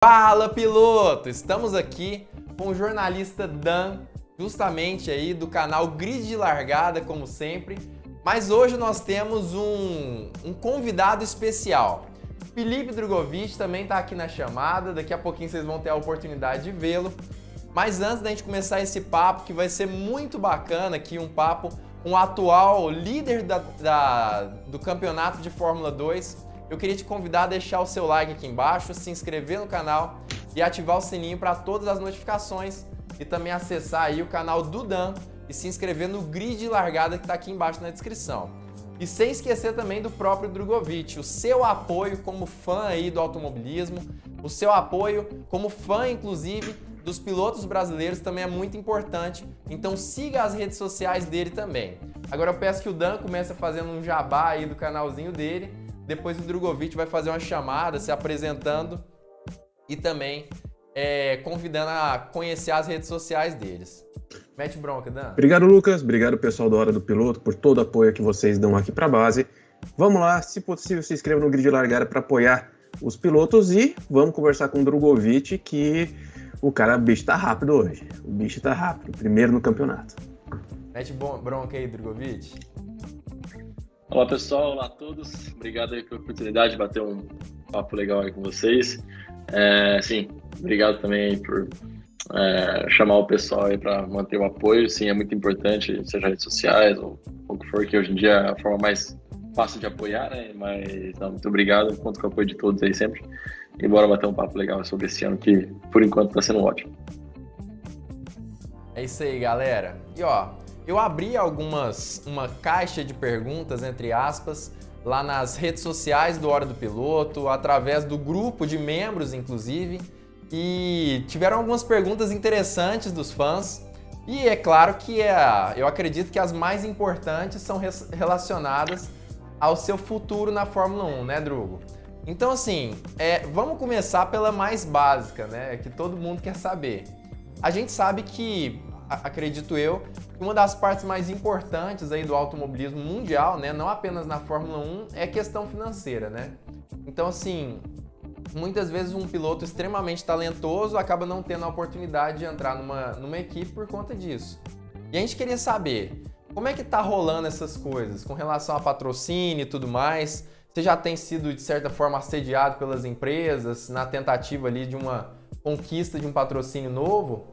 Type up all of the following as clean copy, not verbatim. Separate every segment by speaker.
Speaker 1: Fala, piloto! Estamos aqui com o jornalista Dan, justamente aí do canal Grid de Largada, como sempre. Mas hoje nós temos um convidado especial. Felipe Drogovic também está aqui na chamada, daqui a pouquinho vocês vão ter a oportunidade de vê-lo. Mas antes da gente começar esse papo, que vai ser muito bacana aqui, um papo com o atual líder do campeonato de Fórmula 2, eu queria te convidar a deixar o seu like aqui embaixo, se inscrever no canal e ativar o sininho para todas as notificações e também acessar aí o canal do Dan e se inscrever no Grid de Largada que está aqui embaixo na descrição. E sem esquecer também do próprio Drogovic, o seu apoio como fã aí do automobilismo, o seu apoio como fã, inclusive, dos pilotos brasileiros também é muito importante, então siga as redes sociais dele também. Agora eu peço que o Dan comece fazendo um jabá aí do canalzinho dele, depois o Drogovic vai fazer uma chamada, se apresentando e também convidando a conhecer as redes sociais deles. Mete bronca, Dan.
Speaker 2: Obrigado, Lucas. Obrigado, pessoal da Hora do Piloto, por todo o apoio que vocês dão aqui para a base. Vamos lá, se possível, se inscreva no Grid de Largada para apoiar os pilotos e vamos conversar com o Drogovic, que o bicho tá rápido hoje. O bicho tá rápido, primeiro no campeonato.
Speaker 1: Mete bronca aí, Drogovic.
Speaker 3: Olá, pessoal. Olá a todos. Obrigado aí pela oportunidade de bater um papo legal aí com vocês. Sim, obrigado também aí por chamar o pessoal aí para manter o apoio. Sim, é muito importante, seja redes sociais ou o que for, que hoje em dia é a forma mais fácil de apoiar, né? Mas muito obrigado, conto com o apoio de todos aí sempre. E bora bater um papo legal sobre esse ano que, por enquanto, está sendo ótimo.
Speaker 1: É isso aí, galera. E eu abri uma caixa de perguntas, entre aspas, lá nas redes sociais do Hora do Piloto, através do grupo de membros, inclusive, e tiveram algumas perguntas interessantes dos fãs. E é claro que eu acredito que as mais importantes são relacionadas ao seu futuro na Fórmula 1, né, Drogo? Então, assim, vamos começar pela mais básica, né, que todo mundo quer saber. A gente sabe que, acredito eu, uma das partes mais importantes aí do automobilismo mundial, né, não apenas na Fórmula 1, é a questão financeira, né? Então, assim, muitas vezes um piloto extremamente talentoso acaba não tendo a oportunidade de entrar numa equipe por conta disso. E a gente queria saber, como é que tá rolando essas coisas com relação a patrocínio e tudo mais? Você já tem sido, de certa forma, assediado pelas empresas na tentativa ali de uma conquista de um patrocínio novo?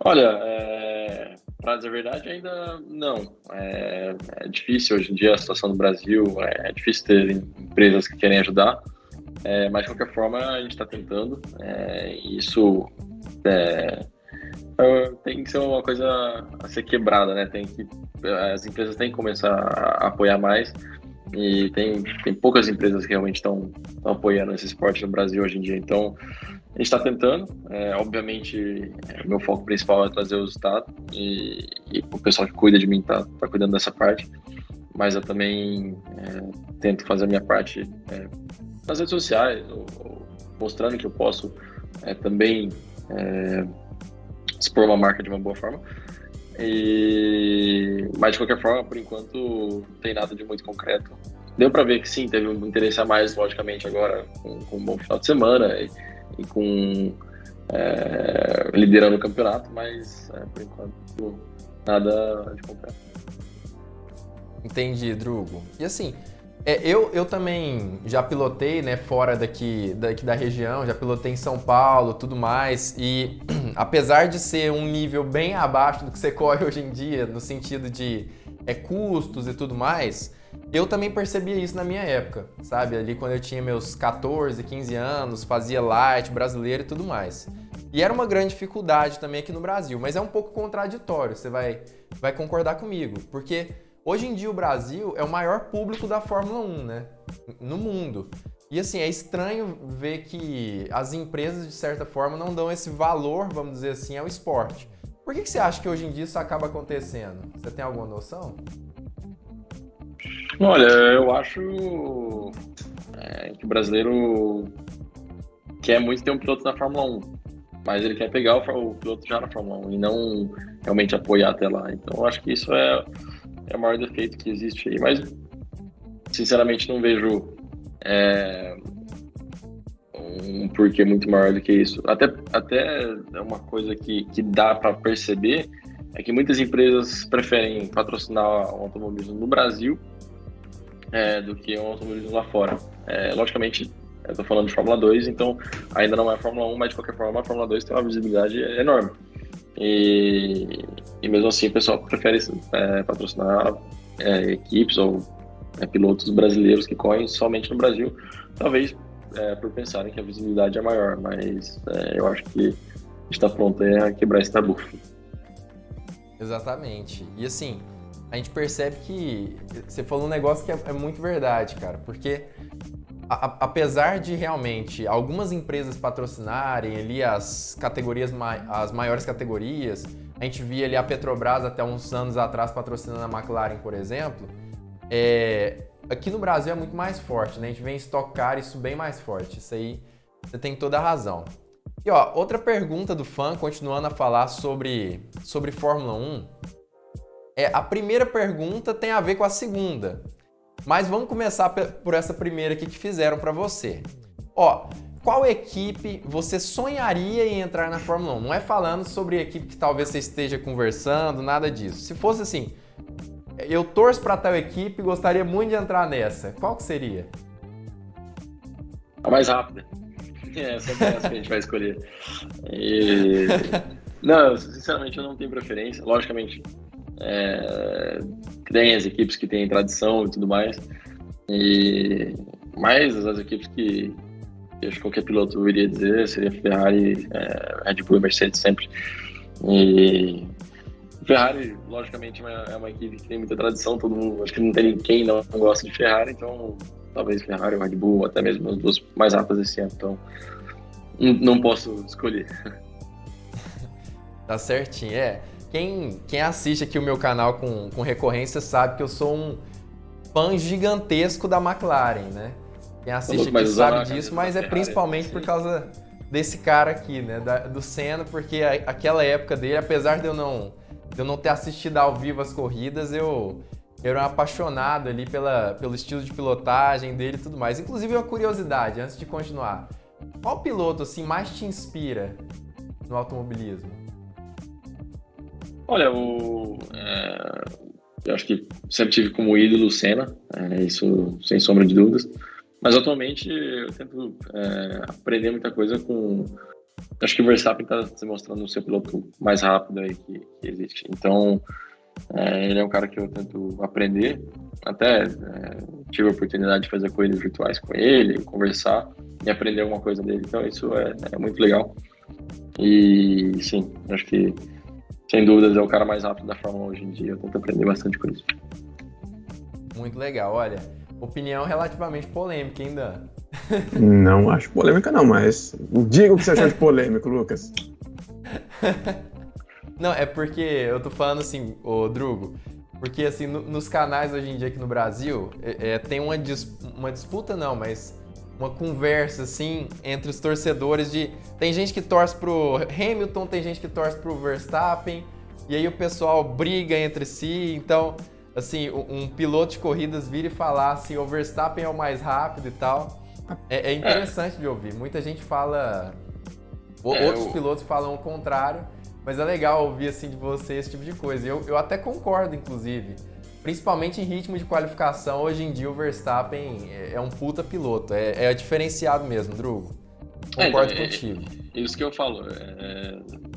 Speaker 3: Olha, para dizer a verdade, ainda não. É difícil hoje em dia a situação do Brasil, é difícil ter empresas que querem ajudar, mas de qualquer forma a gente está tentando. Isso tem que ser uma coisa a ser quebrada, né? As empresas têm que começar a apoiar mais e tem poucas empresas que realmente estão apoiando esse esporte no Brasil hoje em dia. Então, a gente está tentando, obviamente o meu foco principal é trazer o resultado e o pessoal que cuida de mim está cuidando dessa parte, mas eu também tento fazer a minha parte nas redes sociais, ou mostrando que eu posso também expor uma marca de uma boa forma, mas de qualquer forma, por enquanto, não tem nada de muito concreto. Deu para ver que sim, teve um interesse a mais, logicamente, agora com um bom final de semana, e com liderando o campeonato, mas por enquanto nada de concreto.
Speaker 1: Entendi, Drugo. E assim, eu também já pilotei, né, fora daqui da região, já pilotei em São Paulo, tudo mais, e apesar de ser um nível bem abaixo do que você corre hoje em dia, no sentido de custos e tudo mais, eu também percebia isso na minha época, sabe? Ali quando eu tinha meus 14, 15 anos, fazia light, brasileiro e tudo mais. E era uma grande dificuldade também aqui no Brasil, mas é um pouco contraditório, você vai concordar comigo, porque hoje em dia o Brasil é o maior público da Fórmula 1, né? No mundo. E assim, é estranho ver que as empresas, de certa forma, não dão esse valor, vamos dizer assim, ao esporte. Por que você acha que hoje em dia isso acaba acontecendo? Você tem alguma noção?
Speaker 3: Olha, eu acho que o brasileiro quer muito ter um piloto na Fórmula 1, mas ele quer pegar o piloto já na Fórmula 1 e não realmente apoiar até lá. Então eu acho que isso é o maior defeito que existe aí, mas sinceramente não vejo um porquê muito maior do que isso. Até é uma coisa que dá para perceber é que muitas empresas preferem patrocinar o automobilismo no Brasil do que o automobilismo lá fora. Logicamente, eu estou falando de Fórmula 2, então ainda não é a Fórmula 1, mas de qualquer forma a Fórmula 2 tem uma visibilidade enorme. E mesmo assim o pessoal prefere patrocinar equipes ou pilotos brasileiros que correm somente no Brasil, talvez por pensarem que a visibilidade é maior, mas eu acho que está pronto a quebrar esse tabu.
Speaker 1: Exatamente. E assim, a gente percebe que você falou um negócio que é muito verdade, cara, porque apesar de realmente algumas empresas patrocinarem ali as categorias, as maiores categorias, a gente via ali a Petrobras até uns anos atrás patrocinando a McLaren, por exemplo, aqui no Brasil é muito mais forte, né? A gente vem estocar isso bem mais forte, isso aí você tem toda a razão. E ó, outra pergunta do fã, continuando a falar sobre Fórmula 1, a primeira pergunta tem a ver com a segunda. Mas vamos começar por essa primeira aqui que fizeram para você. Ó, qual equipe você sonharia em entrar na Fórmula 1? Não é falando sobre equipe que talvez você esteja conversando, nada disso. Se fosse assim, eu torço para tal equipe e gostaria muito de entrar nessa, qual que seria?
Speaker 3: A mais rápida. Sempre essa que a gente vai escolher. Não, sinceramente eu não tenho preferência. Logicamente, tem as equipes que têm tradição e tudo mais, mas as equipes que acho que qualquer piloto iria dizer seria Ferrari, Red Bull e Mercedes sempre. E Ferrari, logicamente, é uma equipe que tem muita tradição, todo mundo, acho que não tem quem não gosta de Ferrari, então talvez Ferrari, Red Bull, até mesmo as duas mais rápidas esse ano, então não posso escolher.
Speaker 1: Tá certinho, Quem assiste aqui o meu canal com recorrência sabe que eu sou um fã gigantesco da McLaren, né? Quem assiste aqui sabe disso, mas é principalmente por causa desse cara aqui, né? Do Senna, porque aquela época dele, apesar de eu não ter assistido ao vivo as corridas, eu era um apaixonado ali pelo estilo de pilotagem dele e tudo mais. Inclusive, uma curiosidade, antes de continuar. Qual piloto assim, mais te inspira no automobilismo?
Speaker 3: Olha, eu acho que sempre tive como ídolo o Senna, isso sem sombra de dúvidas. Mas atualmente eu tento aprender muita coisa com... Acho que o Verstappen está se mostrando o seu piloto mais rápido aí que existe. Então, ele é um cara que eu tento aprender. Até tive a oportunidade de fazer corridas virtuais com ele, conversar e aprender alguma coisa dele. Então, isso é muito legal. E, sim, acho que, sem dúvidas, é o cara mais rápido da Fórmula 1 hoje em dia. Eu tento aprender bastante com isso.
Speaker 1: Muito legal. Olha, opinião relativamente polêmica, hein, Dan?
Speaker 2: Não acho polêmica não, mas diga o que você achou de polêmico, Lucas.
Speaker 1: Não, é porque eu tô falando assim, ô Drugo, porque assim, nos canais hoje em dia aqui no Brasil, tem uma disputa não, mas uma conversa assim entre os torcedores tem gente que torce pro Hamilton, tem gente que torce pro Verstappen, e aí o pessoal briga entre si, então, assim, um piloto de corridas vira e falar assim, o Verstappen é o mais rápido e tal. É interessante de ouvir. Muita gente fala... Outros pilotos falam o contrário, mas é legal ouvir assim de você esse tipo de coisa. Eu até concordo, inclusive. Principalmente em ritmo de qualificação, hoje em dia o Verstappen é um puta piloto. É diferenciado mesmo, Drugo. Concordo contigo.
Speaker 3: Isso que eu falo.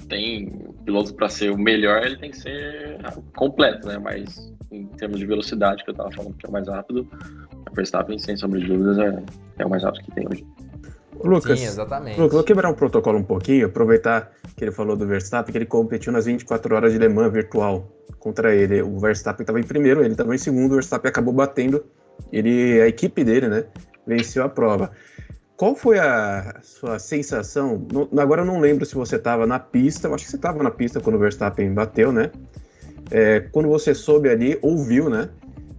Speaker 3: Tem piloto para ser o melhor, ele tem que ser completo, né? Mas em termos de velocidade, que eu tava falando que é o mais rápido, o Verstappen, sem sombra de dúvidas, é o mais rápido que tem hoje.
Speaker 2: Lucas,
Speaker 1: sim, exatamente.
Speaker 2: Lucas, vou quebrar um protocolo um pouquinho, aproveitar que ele falou do Verstappen, que ele competiu nas 24 horas de Le Mans virtual contra ele. O Verstappen estava em primeiro, ele estava em segundo, o Verstappen acabou batendo, a equipe dele, né, venceu a prova. Qual foi a sua sensação? Agora eu não lembro se você estava na pista, eu acho que você estava na pista quando o Verstappen bateu, né? Quando você soube ali, ouviu, né,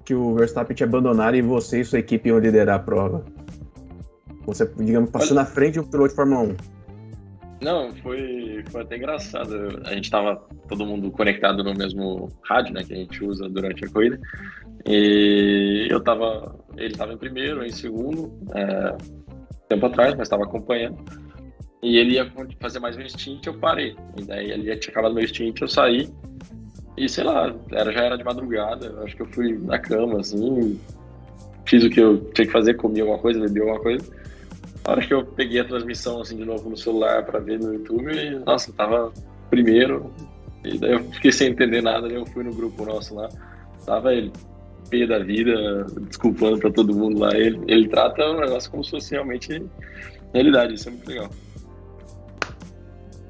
Speaker 2: que o Verstappen tinha abandonado e você e sua equipe iam liderar a prova. Você, digamos, passou na frente do piloto de Fórmula 1.
Speaker 3: Não, foi até engraçado. A gente estava todo mundo conectado no mesmo rádio, né, que a gente usa durante a corrida. E ele estava em primeiro, em segundo. tempo atrás, mas estava acompanhando. E ele ia fazer mais um stint, eu parei. E daí ele tinha acabado meu stint, eu saí. E sei lá, já era de madrugada. Acho que eu fui na cama, assim, fiz o que eu tinha que fazer, comi alguma coisa, bebi alguma coisa. Na hora que eu peguei a transmissão, assim, de novo no celular pra ver no YouTube, e, nossa, tava primeiro. E daí eu fiquei sem entender nada, daí eu fui no grupo nosso lá. Tava ele, pé da vida, desculpando pra todo mundo lá. Ele trata o negócio como se fosse realmente realidade, isso é muito legal.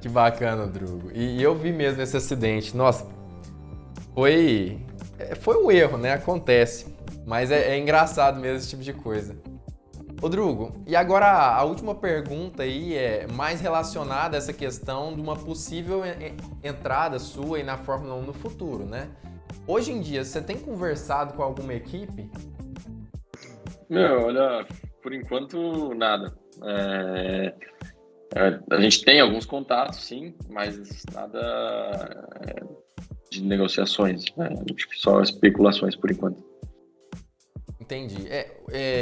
Speaker 1: Que bacana, Drugo. E eu vi mesmo esse acidente. Nossa, foi um erro, né? Acontece. Mas é engraçado mesmo esse tipo de coisa. Ô, Drugo, e agora a última pergunta aí é mais relacionada a essa questão de uma possível entrada sua aí na Fórmula 1 no futuro, né? Hoje em dia, você tem conversado com alguma equipe?
Speaker 3: Não, olha, por enquanto, nada. A gente tem alguns contatos, sim, mas nada de negociações, né? Acho que só especulações por enquanto.
Speaker 1: Entendi.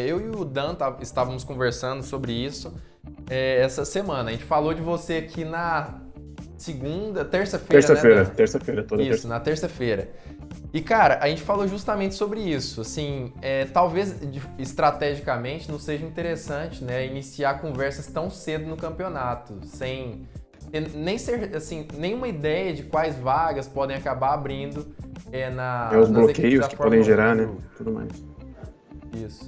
Speaker 1: Eu e o Dan estávamos conversando sobre isso essa semana. A gente falou de você aqui na terça-feira, né, Dan?
Speaker 2: Terça-feira, toda
Speaker 1: isso,
Speaker 2: terça.
Speaker 1: na terça-feira. E, cara, a gente falou justamente sobre isso. Assim, talvez estrategicamente não seja interessante, né, iniciar conversas tão cedo no campeonato, sem nem ser, assim, nenhuma ideia de quais vagas podem acabar abrindo
Speaker 2: Os bloqueios que podem gerar, né? Tudo mais.
Speaker 1: Isso.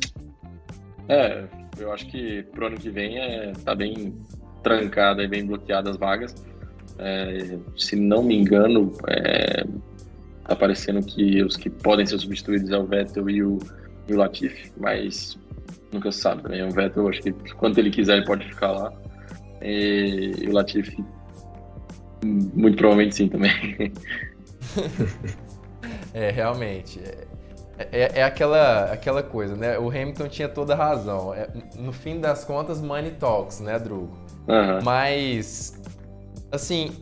Speaker 3: Eu acho que pro ano que vem tá bem trancada e bem bloqueada as vagas. Se não me engano, tá parecendo que os que podem ser substituídos é o Vettel e o Latifi, mas nunca se sabe também. O Vettel, acho que quanto ele quiser, ele pode ficar lá. E o Latifi, muito provavelmente sim também.
Speaker 1: Realmente. É aquela coisa, né? O Hamilton tinha toda a razão. No fim das contas, money talks, né, Drugo?
Speaker 3: Uhum.
Speaker 1: Mas, assim,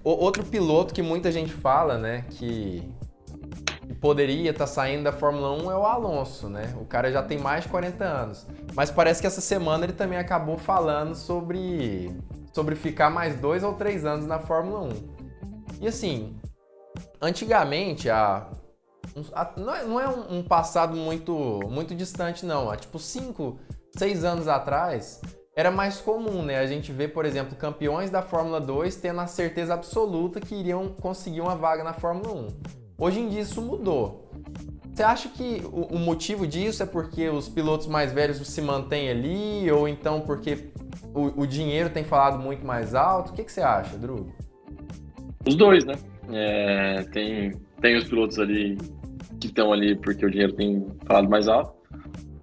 Speaker 1: outro piloto que muita gente fala, né, que poderia estar saindo da Fórmula 1 é o Alonso, né? O cara já tem mais de 40 anos. Mas parece que essa semana ele também acabou falando sobre ficar mais 2 ou 3 anos na Fórmula 1. E assim, antigamente, não é um passado muito distante, não. Há tipo 5, 6 anos atrás, era mais comum, né? A gente vê, por exemplo, campeões da Fórmula 2 tendo a certeza absoluta que iriam conseguir uma vaga na Fórmula 1. Hoje em dia isso mudou. Você acha que o motivo disso é porque os pilotos mais velhos se mantêm ali, ou então porque o dinheiro tem falado muito mais alto? O que você acha, Drugo?
Speaker 3: Os dois, né? Tem os pilotos ali que estão ali porque o dinheiro tem falado mais alto,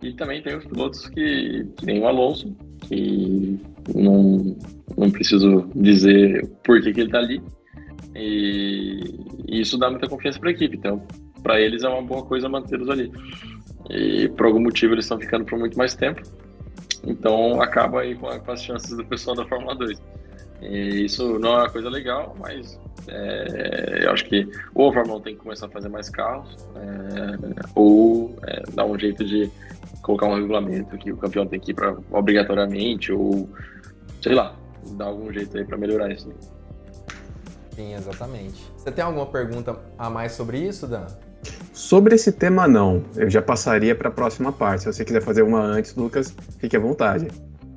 Speaker 3: e também tem os pilotos que nem o Alonso, que não preciso dizer por que ele está ali, e isso dá muita confiança para a equipe. Então, para eles é uma boa coisa mantê-los ali, e por algum motivo eles estão ficando por muito mais tempo, então acaba aí com as chances do pessoal da Fórmula 2. E isso não é uma coisa legal, mas eu acho que ou a Fórmula 1 tem que começar a fazer mais carros, ou dar um jeito de colocar um regulamento que o campeão tem que ir para obrigatoriamente, ou sei lá, dar algum jeito aí para melhorar isso.
Speaker 1: Sim, exatamente. Você tem alguma pergunta a mais sobre isso, Dan?
Speaker 2: Sobre esse tema, não. Eu já passaria para a próxima parte. Se você quiser fazer uma antes, Lucas, fique à vontade.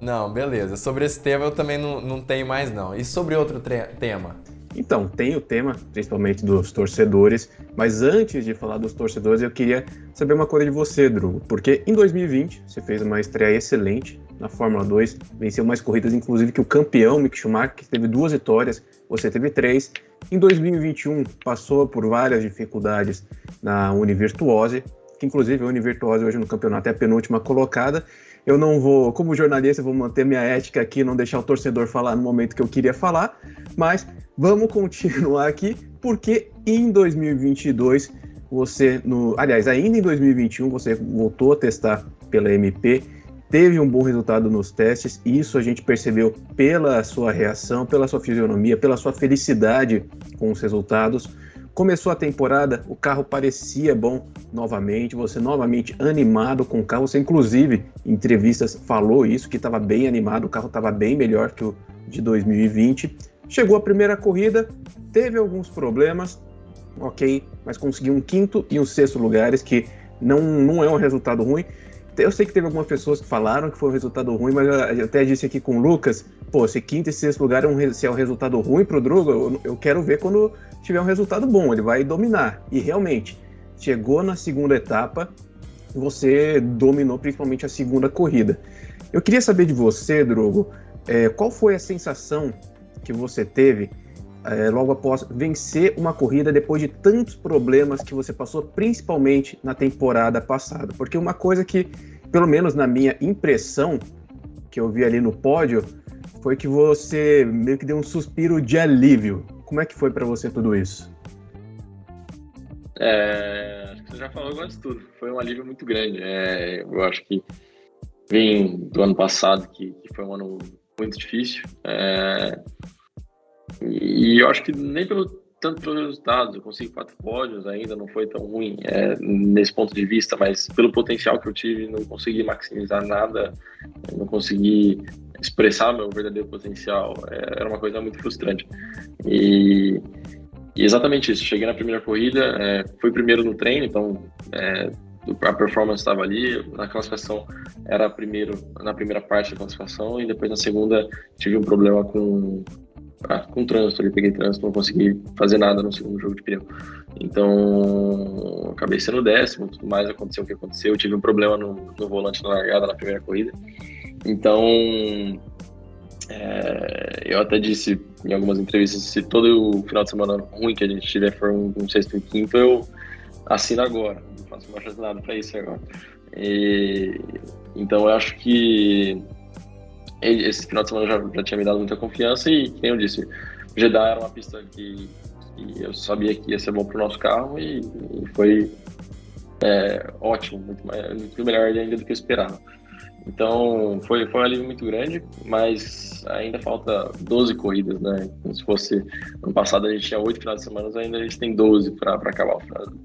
Speaker 1: Não, beleza. Sobre esse tema eu também não tenho mais, não. E sobre outro tema?
Speaker 2: Então, tem o tema, principalmente dos torcedores, mas antes de falar dos torcedores, eu queria saber uma coisa de você, Drugo, porque em 2020 você fez uma estreia excelente na Fórmula 2, venceu mais corridas, inclusive, que o campeão Mick Schumacher, que teve 2 vitórias, você teve 3. Em 2021, passou por várias dificuldades na Univirtuose, que inclusive a Univirtuose hoje no campeonato é a penúltima colocada. Eu não vou, como jornalista, eu vou manter minha ética aqui, não deixar o torcedor falar no momento que eu queria falar, mas vamos continuar aqui, porque em 2022, ainda em 2021, você voltou a testar pela MP, teve um bom resultado nos testes, e isso a gente percebeu pela sua reação, pela sua fisionomia, pela sua felicidade com os resultados. Começou a temporada, o carro parecia bom novamente, você novamente animado com o carro, você inclusive em entrevistas falou isso, que estava bem animado, o carro estava bem melhor que o de 2020. Chegou a primeira corrida, teve alguns problemas, ok, mas conseguiu um 5º e um 6º lugares, que não é um resultado ruim. Eu sei que teve algumas pessoas que falaram que foi um resultado ruim, mas eu até disse aqui com o Lucas, pô, se 5º e 6º lugar se é um resultado ruim pro Drugo, eu quero ver quando tiver um resultado bom, ele vai dominar. E realmente, chegou na segunda etapa, você dominou principalmente a segunda corrida. Eu queria saber de você, Drugo, qual foi a sensação que você teve logo após vencer uma corrida depois de tantos problemas que você passou, principalmente na temporada passada? Porque uma coisa que, pelo menos na minha impressão, que eu vi ali no pódio, foi que você meio que deu um suspiro de alívio. Como é que foi para você tudo isso?
Speaker 3: Acho que você já falou quase tudo. Foi um alívio muito grande. Eu acho que vim do ano passado, que foi um ano muito difícil. E eu acho que nem tanto pelos resultados, eu consegui 4 pódios, ainda não foi tão ruim nesse ponto de vista, mas pelo potencial que eu tive, não consegui maximizar nada, não consegui expressar meu verdadeiro potencial, era uma coisa muito frustrante. E exatamente isso, cheguei na primeira corrida, fui primeiro no treino, então a performance estava ali, na classificação era primeiro na primeira parte da classificação, e depois na segunda tive um problema com trânsito ali, peguei trânsito, não consegui fazer nada no segundo jogo de pneu. Então, acabei sendo 10º, tudo mais aconteceu o que aconteceu. Eu tive um problema no volante na largada na primeira corrida. Então, eu até disse em algumas entrevistas, se todo o final de semana ruim que a gente tiver for um 6º e 5º, eu assino agora. Não faço mais nada para isso agora. Então, eu acho que esse final de semana já tinha me dado muita confiança e, como eu disse, Jeddah era uma pista que eu sabia que ia ser bom para o nosso carro e foi ótimo, muito melhor ainda do que eu esperava. Então foi um alívio muito grande, mas ainda falta 12 corridas, né? Se fosse ano passado a gente tinha 8 finais de semana, ainda a gente tem 12 para acabar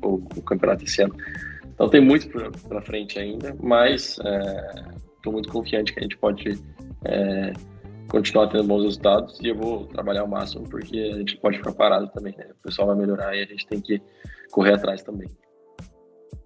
Speaker 3: o campeonato esse ano. Então tem muito para frente ainda, mas estou muito confiante que a gente pode continuar tendo bons resultados e eu vou trabalhar ao máximo porque a gente pode ficar parado também, né? O pessoal vai melhorar e a gente tem que correr atrás também.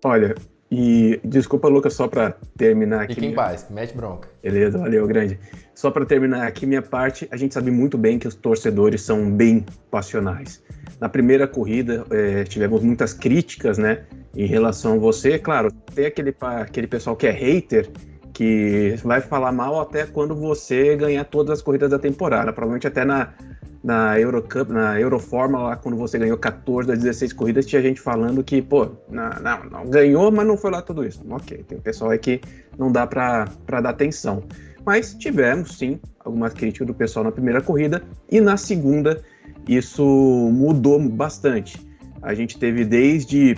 Speaker 2: Olha, e desculpa, Lucas, só para terminar aqui.
Speaker 1: Fique em paz, mete bronca.
Speaker 2: Beleza, valeu, grande. Só para terminar aqui minha parte, a gente sabe muito bem que os torcedores são bem passionais. Na primeira corrida tivemos muitas críticas, né, em relação a você. Claro, tem aquele pessoal que é hater, que vai falar mal até quando você ganhar todas as corridas da temporada. Provavelmente até na Eurocup, na Eurofórmula, lá quando você ganhou 14 das 16 corridas, tinha gente falando que, pô, não ganhou, mas não foi lá tudo isso. Ok, tem pessoal aí que não dá pra dar atenção. Mas tivemos, sim, algumas críticas do pessoal na primeira corrida, e na segunda isso mudou bastante. A gente teve desde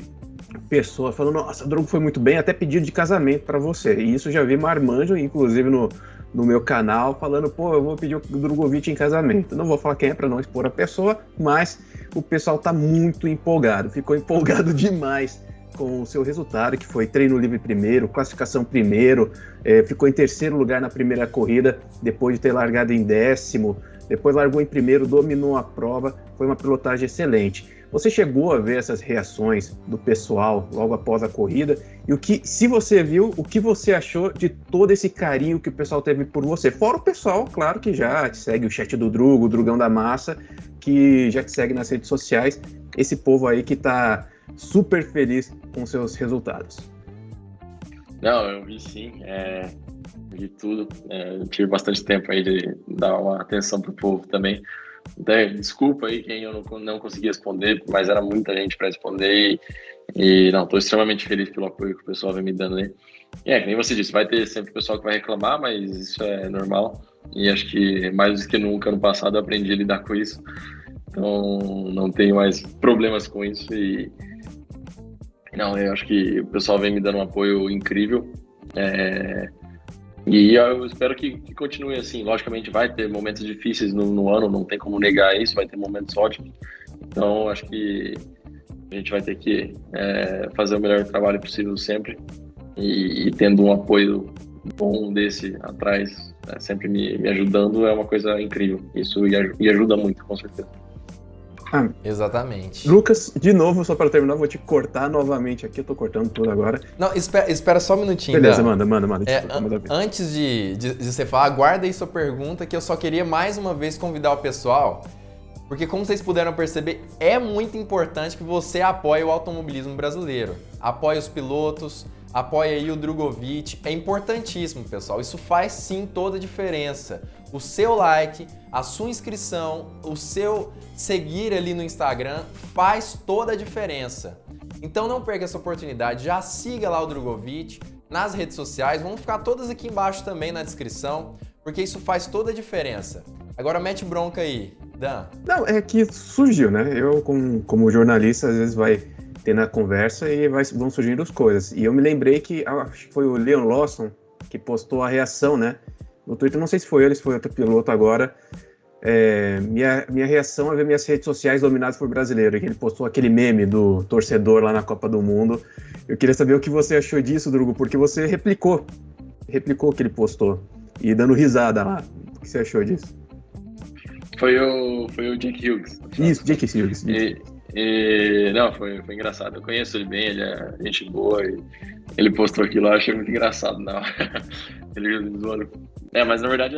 Speaker 2: pessoas falando, nossa, o Drugo foi muito bem, até pedido de casamento para você. E isso já vi marmanjo, inclusive no meu canal, falando, pô, eu vou pedir o Drogovic em casamento. Não vou falar quem é para não expor a pessoa, mas o pessoal tá muito empolgado, ficou empolgado demais com o seu resultado, que foi treino livre primeiro, classificação primeiro, ficou em terceiro lugar na primeira corrida, depois de ter largado em 10º, depois largou em primeiro, dominou a prova, foi uma pilotagem excelente. Você chegou a ver essas reações do pessoal logo após a corrida? E se você viu, o que você achou de todo esse carinho que o pessoal teve por você? Fora o pessoal, claro, que já te segue o chat do Drugo, o Drugão da Massa, que já te segue nas redes sociais. Esse povo aí que tá super feliz com seus resultados.
Speaker 3: Não, eu vi sim, vi tudo. Eu tive bastante tempo aí de dar uma atenção pro povo também. Desculpa aí quem eu não consegui responder, mas era muita gente para responder e não, estou extremamente feliz pelo apoio que o pessoal vem me dando aí. Que nem você disse, vai ter sempre pessoal que vai reclamar, mas isso é normal e acho que mais do que nunca no passado eu aprendi a lidar com isso, então não tenho mais problemas com isso e não, eu acho que o pessoal vem me dando um apoio incrível. E eu espero que continue assim. Logicamente vai ter momentos difíceis no ano, não tem como negar isso, vai ter momentos ótimos. Então acho que A gente vai ter que fazer o melhor trabalho possível sempre e tendo um apoio bom desse atrás, sempre me ajudando, é uma coisa incrível. Isso e ajuda muito, com certeza.
Speaker 1: Exatamente.
Speaker 2: Lucas, de novo, só para terminar, vou te cortar novamente aqui, eu tô cortando tudo agora.
Speaker 1: Não, espera só um minutinho.
Speaker 2: Beleza,
Speaker 1: Dan.
Speaker 2: manda.
Speaker 1: Antes de você falar, guarda aí sua pergunta, que eu só queria mais uma vez convidar o pessoal, porque como vocês puderam perceber, é muito importante que você apoie o automobilismo brasileiro. Apoie os pilotos, apoie aí o Drogovic, é importantíssimo, pessoal. Isso faz sim toda a diferença. O seu like, a sua inscrição, o seu seguir ali no Instagram faz toda a diferença. Então não perca essa oportunidade, já siga lá o Drogovic nas redes sociais, vão ficar todas aqui embaixo também na descrição, porque isso faz toda a diferença. Agora mete bronca aí, Dan.
Speaker 2: Não, é que surgiu, né? Eu, como jornalista, às vezes vai tendo a conversa e vão surgindo as coisas. E eu me lembrei que acho que foi o Leon Lawson que postou a reação, né? No Twitter, não sei se foi ele, se foi outro piloto agora. Minha reação é ver minhas redes sociais dominadas por brasileiro. Que ele postou aquele meme do torcedor lá na Copa do Mundo. Eu queria saber o que você achou disso, Drugo, porque você replicou o que ele postou. E dando risada lá. O que você achou disso?
Speaker 3: Foi o Jake Hughes.
Speaker 2: Isso, Jake Hughes.
Speaker 3: Não, foi engraçado. Eu conheço ele bem, ele é gente boa. E ele postou aquilo lá, eu achei muito engraçado. Não. Ele zoando. Mas na verdade,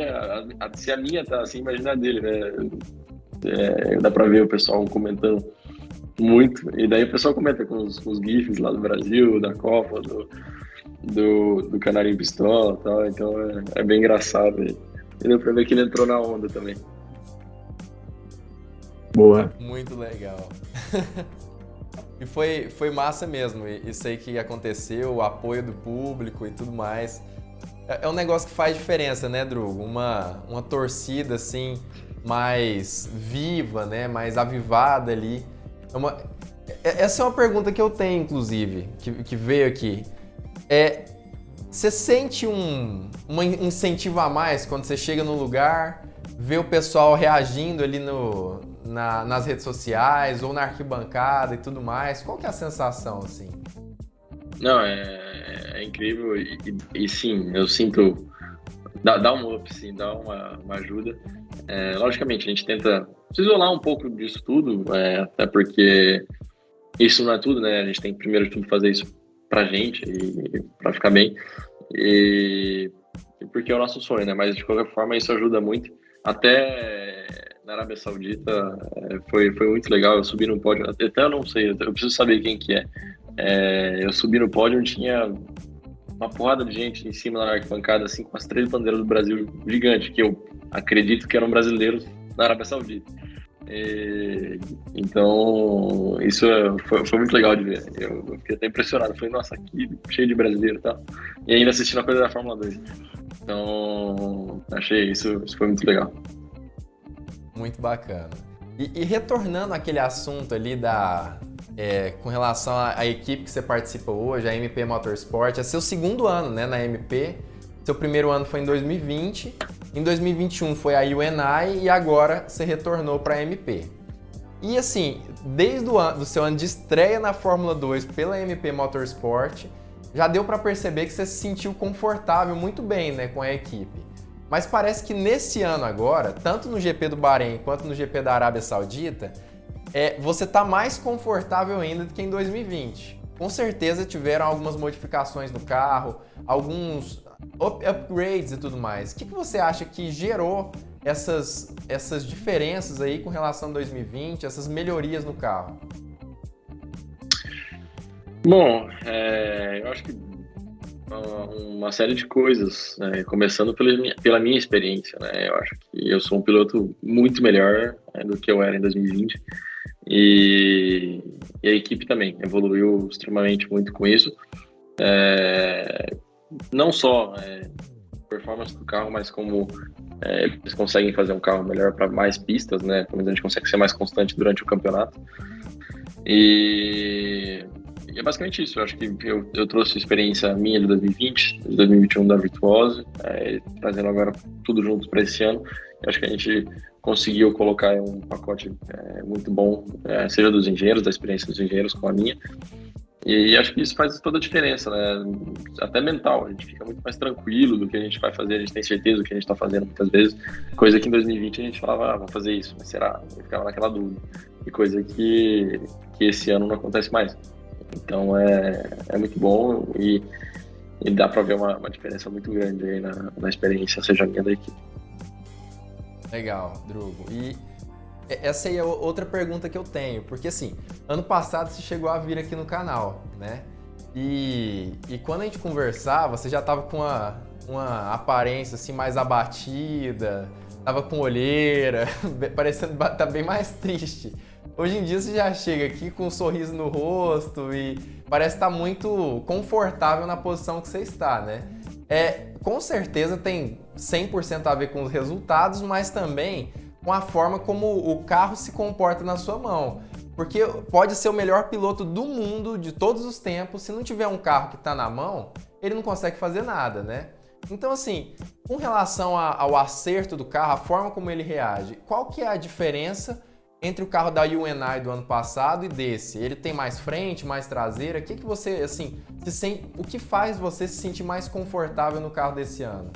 Speaker 3: se a minha tá assim, imagina a dele, né? Dá pra ver o pessoal comentando muito. E daí o pessoal comenta com os GIFs lá do Brasil, da Copa, do Canarinho Pistola e tal. Então é bem engraçado. E deu pra ver que ele entrou na onda também.
Speaker 2: Boa.
Speaker 1: Muito legal. E foi massa mesmo, isso aí que aconteceu, o apoio do público e tudo mais. É um negócio que faz diferença, né, Drugo? Uma torcida, assim, mais viva, né, mais avivada ali. Essa é uma pergunta que eu tenho, inclusive, que veio aqui. Você sente um incentivo a mais quando você chega no lugar, vê o pessoal reagindo ali nas redes sociais ou na arquibancada e tudo mais? Qual que é a sensação, assim?
Speaker 3: Não, é incrível e sim, eu sinto, dá um up, sim, dá uma ajuda. Logicamente, a gente tenta se isolar um pouco disso tudo, até porque isso não é tudo, né? A gente tem que primeiro de tudo fazer isso pra gente e pra ficar bem, e porque é o nosso sonho, né? Mas de qualquer forma isso ajuda muito. Até na Arábia Saudita foi muito legal, eu subi no pódio, até eu não sei, eu preciso saber quem que é. Eu subi no pódio, tinha uma porrada de gente em cima da arquibancada, assim, com as 3 bandeiras do Brasil gigante, que eu acredito que eram brasileiros na Arábia Saudita. Então, isso foi muito legal de ver. Eu fiquei até impressionado. Falei, nossa, aqui cheio de brasileiro e tal. E ainda assistindo a coisa da Fórmula 2. Então, achei isso foi muito legal.
Speaker 1: Muito bacana. E retornando àquele assunto ali com relação à equipe que você participa hoje, a MP Motorsport, é seu segundo ano, né, na MP. Seu primeiro ano foi em 2020, em 2021 foi a UNI e agora você retornou para a MP. E assim, desde do seu ano de estreia na Fórmula 2 pela MP Motorsport, já deu para perceber que você se sentiu confortável muito bem, né, com a equipe. Mas parece que nesse ano agora, tanto no GP do Bahrein quanto no GP da Arábia Saudita, você está mais confortável ainda do que em 2020. Com certeza tiveram algumas modificações no carro, alguns upgrades e tudo mais. O que você acha que gerou essas diferenças aí com relação a 2020, essas melhorias no carro?
Speaker 3: Bom, eu acho que uma série de coisas, né? Começando pela minha experiência, né? Eu acho que eu sou um piloto muito melhor do que eu era em 2020 e a equipe também evoluiu extremamente muito com isso, não só performance do carro, mas como eles conseguem fazer um carro melhor para mais pistas, né? Pelo menos a gente consegue ser mais constante durante o campeonato e é basicamente isso. Eu acho que eu trouxe a experiência minha de 2020, de 2021 da Virtuose, trazendo agora tudo junto para esse ano. Eu acho que a gente conseguiu colocar um pacote muito bom, seja dos engenheiros, da experiência dos engenheiros com a minha. E acho que isso faz toda a diferença, né? Até mental, a gente fica muito mais tranquilo do que a gente vai fazer, a gente tem certeza do que a gente está fazendo muitas vezes, coisa que em 2020 a gente falava, vamos fazer isso, mas será? Eu ficava naquela dúvida, e coisa que esse ano não acontece mais. Então é muito bom e dá para ver uma diferença muito grande aí na experiência, seja minha da equipe.
Speaker 1: Legal, Drugo. E essa aí é outra pergunta que eu tenho, porque assim, ano passado você chegou a vir aqui no canal, né? E quando a gente conversava, você já tava com uma aparência assim mais abatida, tava com olheira, parecendo tá bem mais triste. Hoje em dia você já chega aqui com um sorriso no rosto e parece estar muito confortável na posição que você está, né? Com certeza tem 100% a ver com os resultados, mas também com a forma como o carro se comporta na sua mão. Porque pode ser o melhor piloto do mundo, de todos os tempos, se não tiver um carro que está na mão, ele não consegue fazer nada, né? Então, assim, com relação ao acerto do carro, a forma como ele reage, qual que é a diferença entre o carro da UNI do ano passado e desse? Ele tem mais frente, mais traseira? O que você, assim, o que faz você se sentir mais confortável no carro desse ano?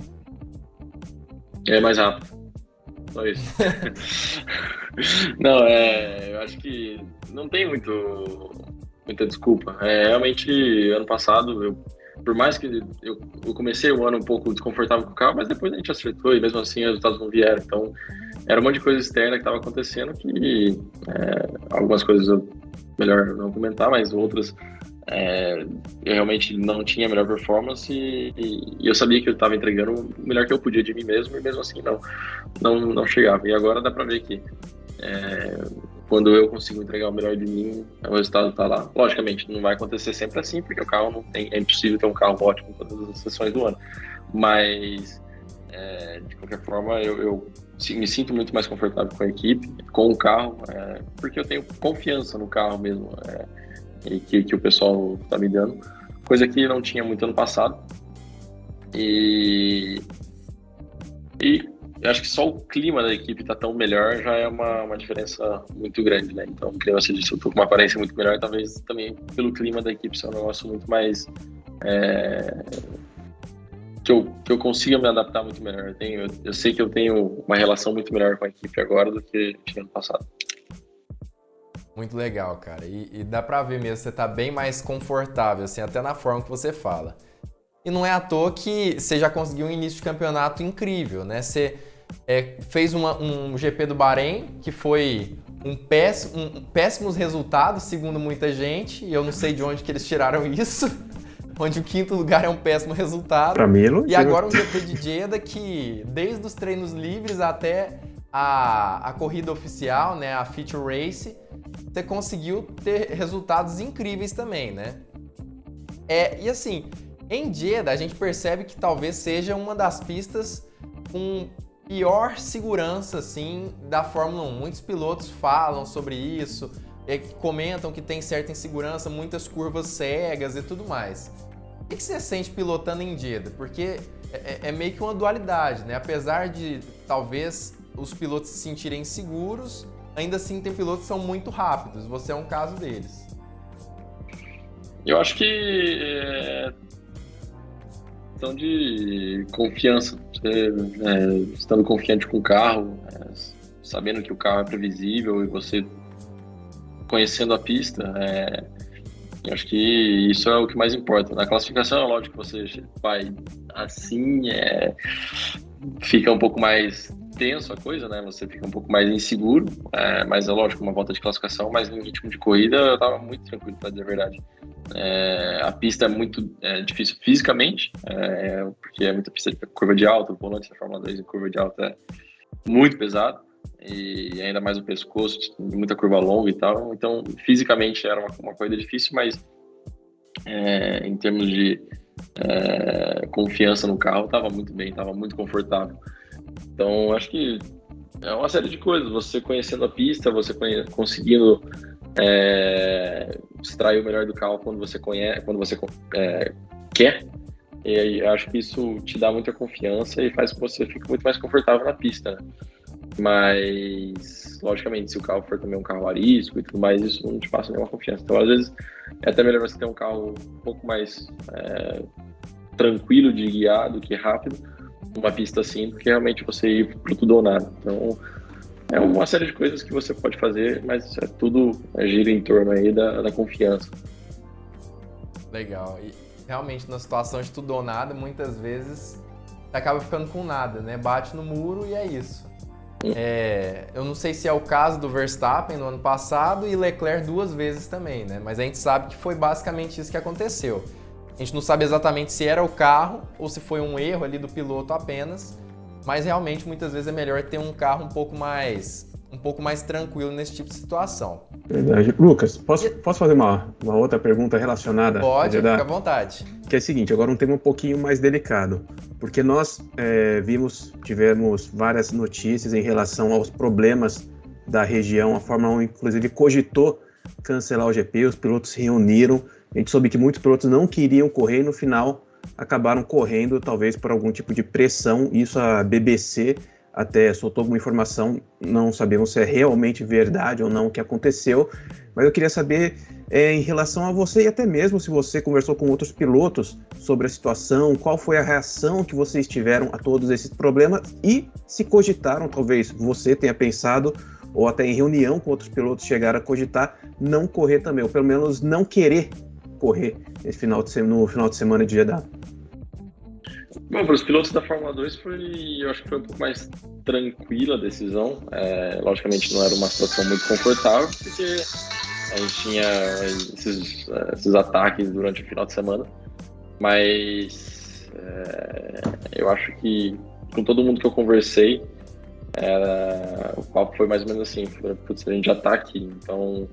Speaker 3: É mais rápido. Só isso. Não, eu acho que não tem muita desculpa. Realmente, ano passado, por mais que eu comecei o ano um pouco desconfortável com o carro, mas depois a gente acertou e mesmo assim os resultados não vieram. Então, era um monte de coisa externa que estava acontecendo que algumas coisas melhor não comentar, mas outras eu realmente não tinha a melhor performance e eu sabia que eu estava entregando o melhor que eu podia de mim mesmo e mesmo assim não chegava. E agora dá para ver que quando eu consigo entregar o melhor de mim, o resultado está lá. Logicamente, não vai acontecer sempre assim, porque o carro não tem, é impossível ter um carro ótimo em todas as sessões do ano. Mas, de qualquer forma, eu me sinto muito mais confortável com a equipe, com o carro, porque eu tenho confiança no carro mesmo. E que o pessoal está me dando, coisa que não tinha muito ano passado. E eu acho que só o clima da equipe tá tão melhor já é uma diferença muito grande, né? Então, como você disse, eu tô com uma aparência muito melhor, talvez também pelo clima da equipe ser um negócio muito mais que eu consiga me adaptar muito melhor. Eu sei que eu tenho uma relação muito melhor com a equipe agora do que tinha ano passado.
Speaker 1: Muito legal, cara. E dá pra ver mesmo, você tá bem mais confortável, assim, até na forma que você fala. E não é à toa que você já conseguiu um início de campeonato incrível, né? Você fez um GP do Bahrein, que foi péssimos resultados, segundo muita gente, e eu não sei de onde que eles tiraram isso, onde o 5º lugar é um péssimo resultado.
Speaker 2: Pra mim,
Speaker 1: e agora um GP de Jeddah que, desde os treinos livres até a corrida oficial, né, a Feature Race, você conseguiu ter resultados incríveis também, né? E assim, em Jeddah a gente percebe que talvez seja uma das pistas com pior segurança, assim, da Fórmula 1. Muitos pilotos falam sobre isso, comentam que tem certa insegurança, muitas curvas cegas e tudo mais. O que você sente pilotando em Jeddah? Porque é meio que uma dualidade, né? Apesar de talvez os pilotos se sentirem inseguros, ainda assim tem pilotos que são muito rápidos. Você é um caso deles.
Speaker 3: Eu acho que questão de confiança. Você, estando confiante com o carro, sabendo que o carro é previsível e você conhecendo a pista, eu acho que isso é o que mais importa. Na classificação, é lógico que você vai assim, fica um pouco mais tenso a coisa, né? Você fica um pouco mais inseguro, mas é lógico, uma volta de classificação, mas no ritmo de corrida eu tava muito tranquilo, pra dizer a verdade. A pista é muito difícil fisicamente, porque é muita pista de curva de alta, o volante da Fórmula 2 em curva de alta é muito pesado, e ainda mais o pescoço, muita curva longa e tal, então fisicamente era uma corrida difícil, mas em termos de confiança no carro, tava muito bem, tava muito confortável. Então, acho que é uma série de coisas. Você conhecendo a pista, você conseguindo extrair o melhor do carro quando você quer. E acho que isso te dá muita confiança e faz com que você fique muito mais confortável na pista, né? Mas, logicamente, se o carro for também um carro arisco e tudo mais, isso não te passa nenhuma confiança. Então, às vezes, é até melhor você ter um carro um pouco mais tranquilo de guiar do que rápido, uma pista assim, do que realmente você ir pro tudo ou nada. Então, é uma série de coisas que você pode fazer, mas tudo gira em torno aí da confiança.
Speaker 1: Legal. E realmente, na situação de tudo ou nada, muitas vezes você acaba ficando com nada, né? Bate no muro e é isso. Eu não sei se é o caso do Verstappen no ano passado e Leclerc 2 vezes também, né? Mas a gente sabe que foi basicamente isso que aconteceu. A gente não sabe exatamente se era o carro ou se foi um erro ali do piloto apenas, mas realmente muitas vezes é melhor ter um carro um pouco mais tranquilo nesse tipo de situação.
Speaker 2: Verdade. Lucas, posso fazer uma outra pergunta relacionada?
Speaker 1: Pode, fica à vontade.
Speaker 2: Que é o seguinte, agora um tema um pouquinho mais delicado, porque nós tivemos várias notícias em relação aos problemas da região, a Fórmula 1 inclusive cogitou cancelar o GP, os pilotos se reuniram, a gente soube que muitos pilotos não queriam correr e no final acabaram correndo, talvez por algum tipo de pressão, isso a BBC até soltou alguma informação, não sabemos se é realmente verdade ou não o que aconteceu, mas eu queria saber em relação a você e até mesmo se você conversou com outros pilotos sobre a situação, qual foi a reação que vocês tiveram a todos esses problemas e se cogitaram, talvez você tenha pensado ou até em reunião com outros pilotos chegaram a cogitar não correr também, ou pelo menos não querer correr no final de semana de Jeddah.
Speaker 3: Bom, para os pilotos da Fórmula 2 eu acho que foi um pouco mais tranquila a decisão. Logicamente não era uma situação muito confortável, porque a gente tinha esses ataques durante o final de semana, mas eu acho que com todo mundo que eu conversei, o papo foi mais ou menos assim, putz, a gente já tá aqui, então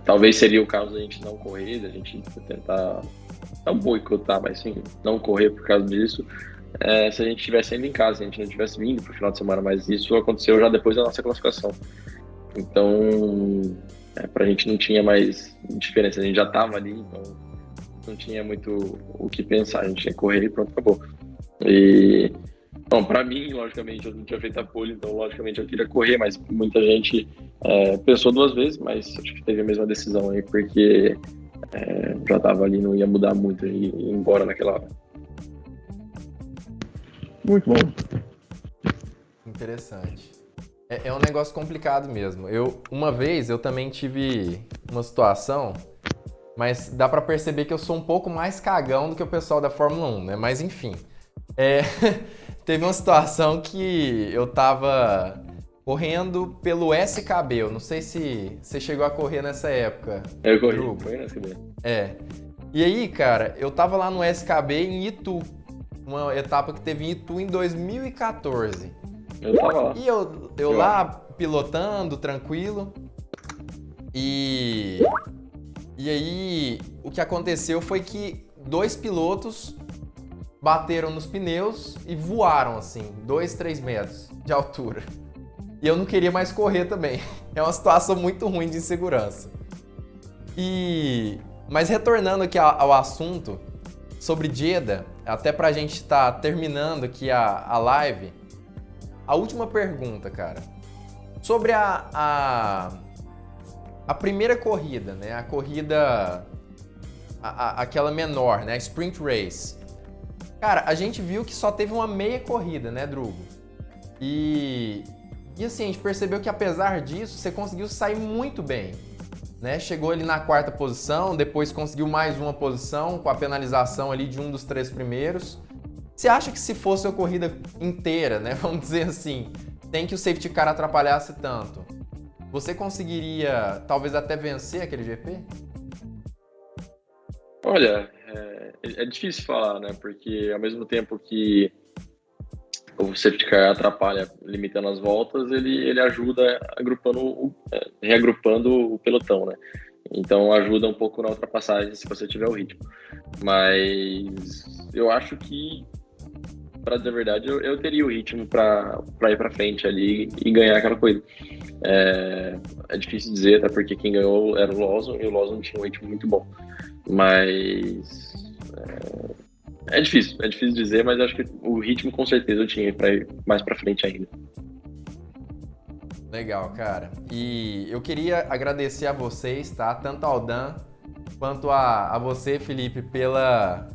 Speaker 3: talvez seria o caso da gente não correr, da gente tentar não boicotar, mas sim, não correr por causa disso, se a gente estivesse indo em casa, se a gente não tivesse vindo pro final de semana, mas isso aconteceu já depois da nossa classificação. Então, pra gente não tinha mais diferença, a gente já tava ali, então não tinha muito o que pensar, a gente ia correr e pronto, acabou. E, bom, pra mim, logicamente, eu não tinha feito a pole, então logicamente eu queria correr, mas muita gente pensou 2 vezes, mas acho que teve a mesma decisão aí, porque já tava ali, não ia mudar muito e ir embora naquela hora.
Speaker 2: Muito bom.
Speaker 1: Interessante. É um negócio complicado mesmo. Uma vez eu também tive uma situação, mas dá pra perceber que eu sou um pouco mais cagão do que o pessoal da Fórmula 1, né? Mas enfim. Teve uma situação que eu tava correndo pelo SKB. Eu não sei se você chegou a correr nessa época.
Speaker 3: Eu corri no SKB.
Speaker 1: E aí, cara, eu tava lá no SKB em Itu. Uma etapa que teve em Itu em 2014.
Speaker 3: Eu tava lá.
Speaker 1: E eu lá pilotando, tranquilo. E aí, o que aconteceu foi que 2 pilotos bateram nos pneus e voaram, assim, 2, 3 metros de altura. E eu não queria mais correr também. É uma situação muito ruim de insegurança. Mas retornando aqui ao assunto sobre Jeddah, até pra gente estar terminando aqui a live, a última pergunta, cara. Sobre a primeira corrida, né? A corrida, aquela menor, né? A Sprint Race. Cara, a gente viu que só teve uma meia corrida, né, Drugo? E assim, a gente percebeu que apesar disso, você conseguiu sair muito bem, né? Chegou ali na 4ª posição, depois conseguiu mais uma posição com a penalização ali de um dos 3 primeiros. Você acha que se fosse a corrida inteira, né, vamos dizer assim, sem que o safety car atrapalhasse tanto, você conseguiria talvez até vencer aquele GP?
Speaker 3: Olha, é difícil falar, né? Porque ao mesmo tempo que o safety car atrapalha limitando as voltas, ele ajuda reagrupando o pelotão, né? Então ajuda um pouco na ultrapassagem se você tiver o ritmo. Mas eu acho que, para dizer a verdade, eu teria o ritmo para ir para frente ali e ganhar aquela corrida. É difícil dizer, até porque quem ganhou era o Lawson e o Lawson tinha um ritmo muito bom. Mas é difícil dizer, mas acho que o ritmo com certeza eu tinha para ir mais para frente ainda.
Speaker 1: Legal, cara. E eu queria agradecer a vocês, tá? Tanto ao Dan quanto a você, Felipe, pela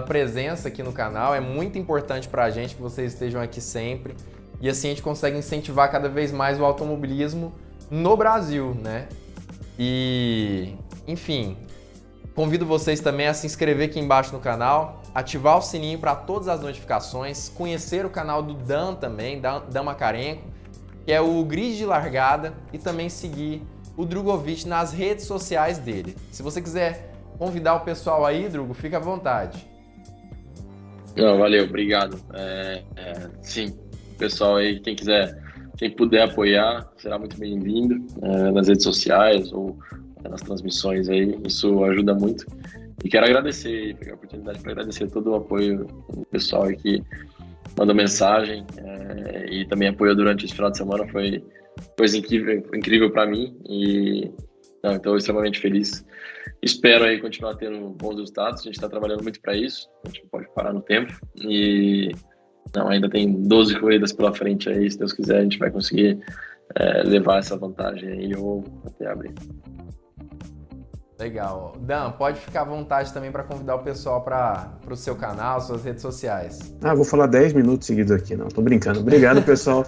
Speaker 1: presença aqui no canal. É muito importante pra gente que vocês estejam aqui sempre. E assim a gente consegue incentivar cada vez mais o automobilismo no Brasil, né? E, enfim, convido vocês também a se inscrever aqui embaixo no canal, ativar o sininho para todas as notificações, conhecer o canal do Dan também, Dan Macarenko, que é o Grid de Largada, e também seguir o Drogovic nas redes sociais dele. Se você quiser convidar o pessoal aí, Drugo, fica à vontade.
Speaker 3: Não, valeu, obrigado. Sim, pessoal aí, quem puder apoiar, será muito bem-vindo nas redes sociais ou nas transmissões aí, isso ajuda muito. E quero agradecer, pegar a oportunidade para agradecer todo o apoio do pessoal aí que mandou mensagem e também apoiou durante esse final de semana, foi coisa incrível para mim e estou extremamente feliz. Espero aí continuar tendo bons resultados, a gente está trabalhando muito para isso, a gente não pode parar no tempo e ainda tem 12 corridas pela frente aí, se Deus quiser a gente vai conseguir levar essa vantagem aí ou até abrir.
Speaker 1: Legal. Dan, pode ficar à vontade também para convidar o pessoal para o seu canal, suas redes sociais.
Speaker 2: Vou falar 10 minutos seguidos aqui, não, tô brincando. Obrigado, pessoal,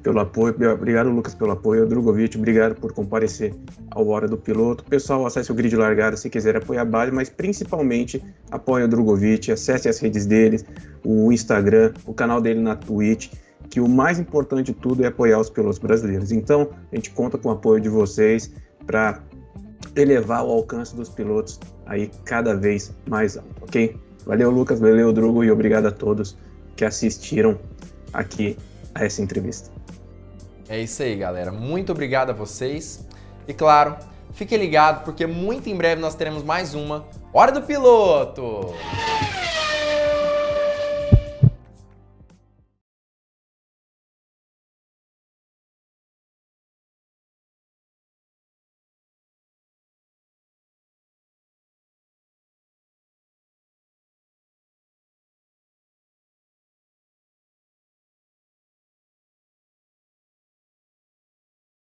Speaker 2: pelo apoio. Obrigado, Lucas, pelo apoio. Drogovic, obrigado por comparecer ao Hora do Piloto. Pessoal, acesse o Grid Largada se quiser apoiar a base, mas principalmente apoie o Drogovic, acesse as redes dele, o Instagram, o canal dele na Twitch, que o mais importante de tudo é apoiar os pilotos brasileiros. Então, a gente conta com o apoio de vocês para elevar o alcance dos pilotos aí cada vez mais alto, ok? Valeu, Lucas, valeu, Drugo, e obrigado a todos que assistiram aqui a essa entrevista.
Speaker 1: É isso aí, galera. Muito obrigado a vocês. E claro, fique ligado porque muito em breve nós teremos mais uma Hora do Piloto!